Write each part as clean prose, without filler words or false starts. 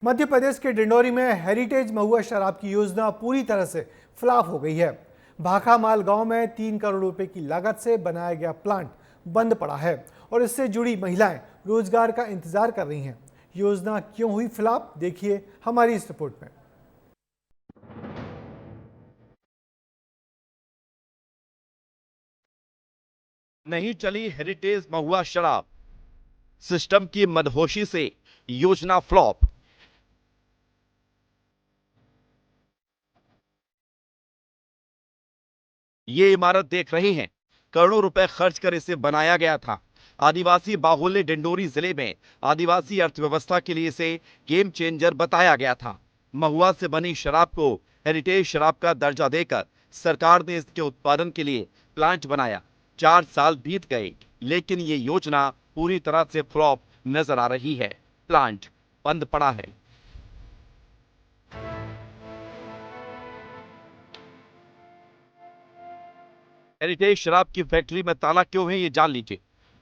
मध्य प्रदेश के डिंडौरी में हेरिटेज महुआ शराब की योजना पूरी तरह से फ्लॉप हो गई है। भाखामाल गांव में 3 करोड़ रुपए की लागत से बनाया गया प्लांट बंद पड़ा है और इससे जुड़ी महिलाएं रोजगार का इंतजार कर रही हैं। योजना क्यों हुई फ्लॉप, देखिए हमारी इस रिपोर्ट में। नहीं चली हेरिटेज महुआ शराब, सिस्टम की मदहोशी से योजना फ्लॉप। ये इमारत देख रहे हैं, करोड़ों रुपए खर्च कर इसे बनाया गया था। आदिवासी बाहुल्य डिंडोरी जिले में आदिवासी अर्थव्यवस्था के लिए इसे गेम चेंजर बताया गया था। महुआ से बनी शराब को हेरिटेज शराब का दर्जा देकर सरकार ने इसके उत्पादन के लिए प्लांट बनाया। 4 साल बीत गए, लेकिन ये योजना पूरी तरह से फ्लॉप नजर आ रही है। प्लांट बंद पड़ा है। हेरिटेज शराब की फैक्ट्री में ताला क्यों है, ये जान लीजिए।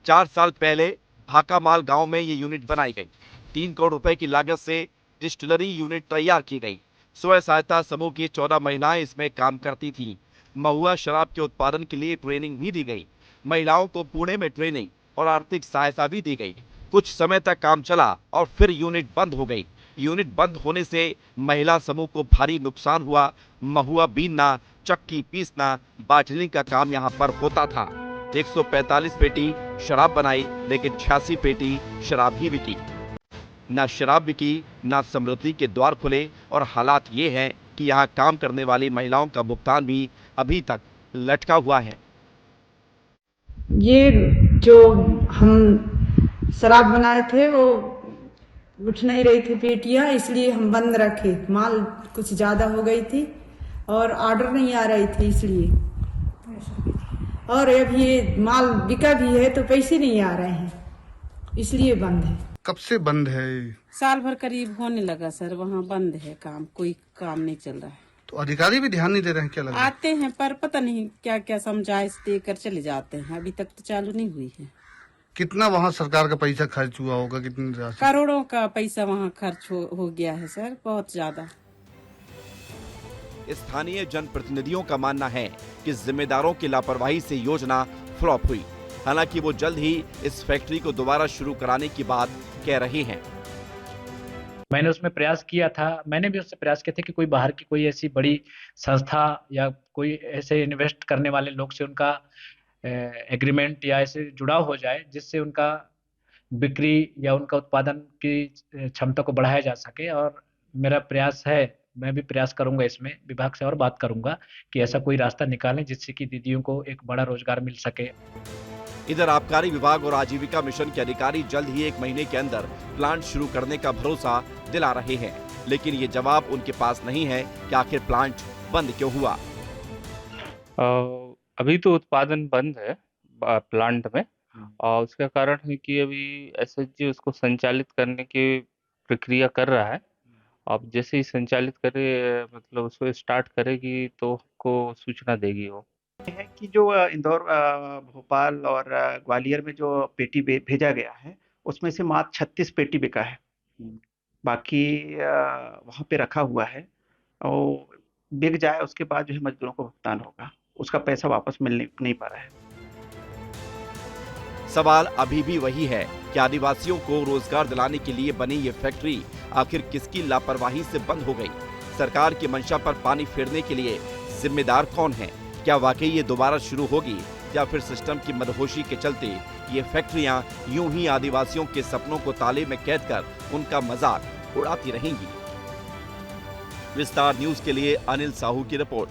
4 साल पहले भाकामाल गांव में ये यूनिट बनाई गई। 3 करोड़ रुपए की लागत से डिस्टिलरी यूनिट तैयार की गई। स्वयं सहायता समूह की 14 महिलाएं इसमें काम करती थीं। महुआ शराब के उत्पादन के लिए ट्रेनिंग भी दी गई। महिलाओं को पुणे में ट्रेनिंग और आर्थिक सहायता भी दी गई। कुछ समय तक काम चला और फिर यूनिट बंद हो गई। यूनिट बंद होने से महिला समूह को भारी नुकसान हुआ। महुआ बीनना, चक्की पीसना, बाटली का काम यहाँ पर होता था। 145 पेटी शराब बनाई, लेकिन 86 पेटी शराब ही बिकी। ना शराब बिकी, ना समृद्धि के द्वार खुले, और हालात ये हैं कि यहाँ काम करने वाली महिलाओं का भुगतान भी अभी तक लटका हुआ है। ये जो हम शराब बनाए थे वो उठ नहीं रही थी पेटियां, इसलिए हम बंद रखे। माल कुछ ज्यादा हो गई थी और ऑर्डर नहीं आ रही थी, इसलिए। और अब ये माल बिका भी है तो पैसे नहीं आ रहे हैं, इसलिए बंद है। कब से बंद है? साल भर करीब होने लगा सर, वहाँ बंद है काम, कोई काम नहीं चल रहा है। तो अधिकारी भी ध्यान नहीं दे रहे हैं क्या लग रहा है? आते हैं पर पता नहीं क्या क्या समझाइश देकर चले जाते हैं, अभी तक तो चालू नहीं हुई है। कितना वहाँ सरकार का पैसा खर्च हुआ होगा, कितनी राशि? करोड़ों का पैसा वहाँ खर्च हो गया है सर, बहुत ज्यादा। स्थानीय जनप्रतिनिधियों का मानना है कि जिम्मेदारों की लापरवाही से योजना फ्लॉप हुई। हालांकि वो जल्द ही इस फैक्ट्री को दोबारा शुरू कराने की बात कह रहे हैं। मैंने उसमें प्रयास किया था, मैंने भी उससे प्रयास किए थे कि कोई बाहर की कोई ऐसी बड़ी संस्था या कोई ऐसे इन्वेस्ट करने वाले लोग से उनका एग्रीमेंट या ऐसे जुड़ाव हो जाए, जिससे उनका बिक्री या उनका उत्पादन की क्षमता को बढ़ाया जा सके। और मेरा प्रयास है, मैं भी प्रयास करूंगा, इसमें विभाग से और बात करूंगा कि ऐसा कोई रास्ता निकालें जिससे कि दीदियों को एक बड़ा रोजगार मिल सके। इधर आबकारी विभाग और आजीविका मिशन के अधिकारी जल्द ही 1 महीने के अंदर प्लांट शुरू करने का भरोसा दिला रहे हैं, लेकिन ये जवाब उनके पास नहीं है कि आखिर प्लांट बंद क्यों हुआ। अभी तो उत्पादन बंद है प्लांट में, और उसका कारण है कि अभी एसएचजी उसको संचालित करने की प्रक्रिया कर रहा है। अब जैसे ही संचालित करे, मतलब उसको स्टार्ट करेगी तो आपको सूचना देगी वो। है कि जो इंदौर, भोपाल और ग्वालियर में जो पेटी भेजा गया है, उसमें से मात्र 36 पेटी बिका है। बाकी वहाँ पे रखा हुआ है, और बिक जाए उसके बाद जो है मजदूरों को भुगतान होगा, उसका पैसा वापस मिल नहीं पा रहा है। सवाल अभी भी वही है कि आदिवासियों को रोजगार दिलाने के लिए बनी ये फैक्ट्री आखिर किसकी लापरवाही से बंद हो गई? सरकार की मंशा पर पानी फेरने के लिए जिम्मेदार कौन है? क्या वाकई ये दोबारा शुरू होगी, या फिर सिस्टम की मदहोशी के चलते ये फैक्ट्रियां यूं ही आदिवासियों के सपनों को ताले में कैद कर उनका मजाक उड़ाती रहेंगी? विस्तार न्यूज के लिए अनिल साहू की रिपोर्ट।